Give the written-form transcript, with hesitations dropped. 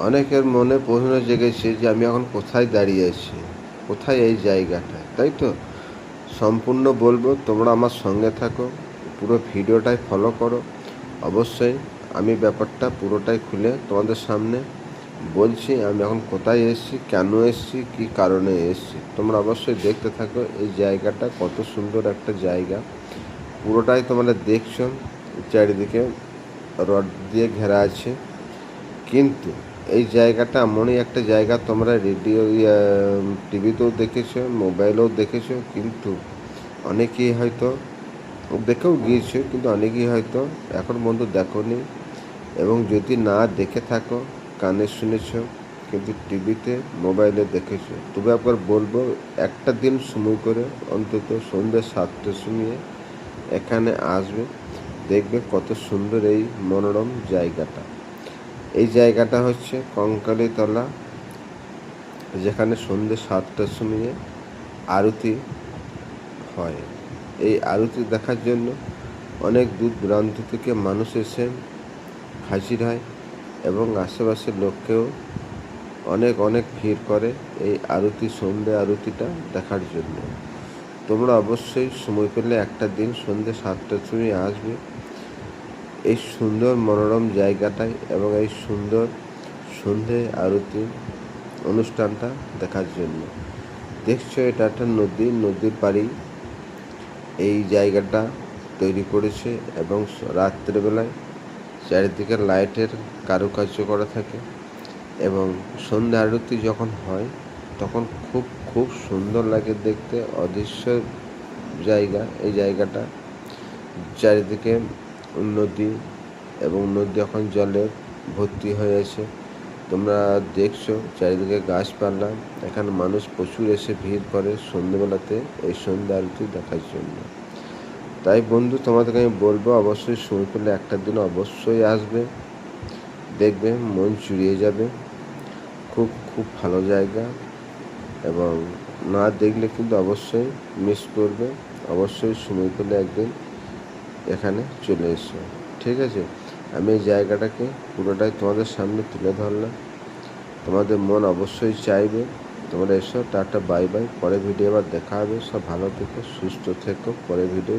অনেকের মনে প্রশ্ন জেগেছে যে আমি এখন কোথায় দাঁড়িয়ে আছি, কোথায় এই জায়গাটায়, তাই তো? সম্পূর্ণ বলবো, তোমরা আমার সঙ্গে থাকো, পুরো ভিডিওটাই ফলো করো। অবশ্যই আমি ব্যাপারটা পুরোটাই খুলে তোমাদের সামনে বলছি। আমি এখন কোথায় এসেছি, কেন এসেছি, কী কারণে এসেছি, তোমরা অবশ্যই দেখতে থাকো। এই জায়গাটা কত সুন্দর একটা জায়গা, পুরোটাই তোমরা দেখছো। চারিদিকে রড দিয়ে ঘেরা আছে, কিন্তু এই জায়গাটা এমনই একটা জায়গা, তোমরা রেডিও টিভিতেও দেখেছো, মোবাইলেও দেখেছো, কিন্তু অনেকেই হয়তো দেখেও গিয়েছো, কিন্তু অনেকেই হয়তো এখন পর্যন্ত দেখোনি। এবং যদি না দেখে থাকো, কানে শুনেছো, কিন্তু টিভিতে মোবাইলে দেখেছো, তবে একবার বলবো একটা দিন সময় করে অন্তত সন্ধ্যে 7টার সময় এখানে আসবে, দেখবে কত সুন্দর এই মনোরম জায়গাটা। এই জায়গাটা হচ্ছে কঙ্কালীতলা, যেখানে সন্ধ্যে 7টার সময় আরতি হয়। এই আরতি দেখার জন্য অনেক দূর দূরান্ত থেকে মানুষ এসে হাজির হয়, এবং আশেপাশের লোককেও অনেক অনেক ভিড় করে এই আরতি, সন্ধ্যে আরতিটা দেখার জন্য। তোমরা অবশ্যই সময় পেলে একটা দিন সন্ধ্যে 7টার সময় আসবে এই সুন্দর মনোরম জায়গাটায়, এবং এই সুন্দর সন্ধে আরতি অনুষ্ঠানটা দেখার জন্য। দেখছো এটা একটা নদী, নদীর পাড়ি এই জায়গাটা তৈরি করেছে, এবং রাত্রেবেলায় চারিদিকে লাইটের কারুকার্য করা থাকে, এবং সন্ধ্যা আরতি যখন হয় তখন খুব খুব সুন্দর লাগে দেখতে, অদৃশ্য জায়গা এই জায়গাটা। চারিদিকে নদী, এবং নদী এখন জলে ভর্তি হয়ে আছে, তোমরা দেখছো চারিদিকে গাছপালা। এখানে মানুষ প্রচুর এসে ভিড় করে সন্ধ্যেবেলাতে এই সন্ধ্যা আরতি দেখার জন্য। তাই বন্ধু, তোমাদেরকে আমি বলবো অবশ্যই সময় পেলে একটা দিন অবশ্যই আসবে, দেখবে মন জুড়িয়ে যাবে। খুব খুব ভালো জায়গা, এবং না দেখলে কিন্তু অবশ্যই মিস করবে। অবশ্যই সময় পেলে একদিন এখানে চলে এসো, ঠিক আছে? আমি এই জায়গাটাকে পুরোটাই তোমাদের সামনে তুলে ধরলাম। তোমাদের মন অবশ্যই চাইবে, তোমরা এসো। টাটা, বাই বাই, পরে ভিডিও আবার দেখা হবে। সব ভালো থেকো, সুস্থ থেকো, পরে ভিডিও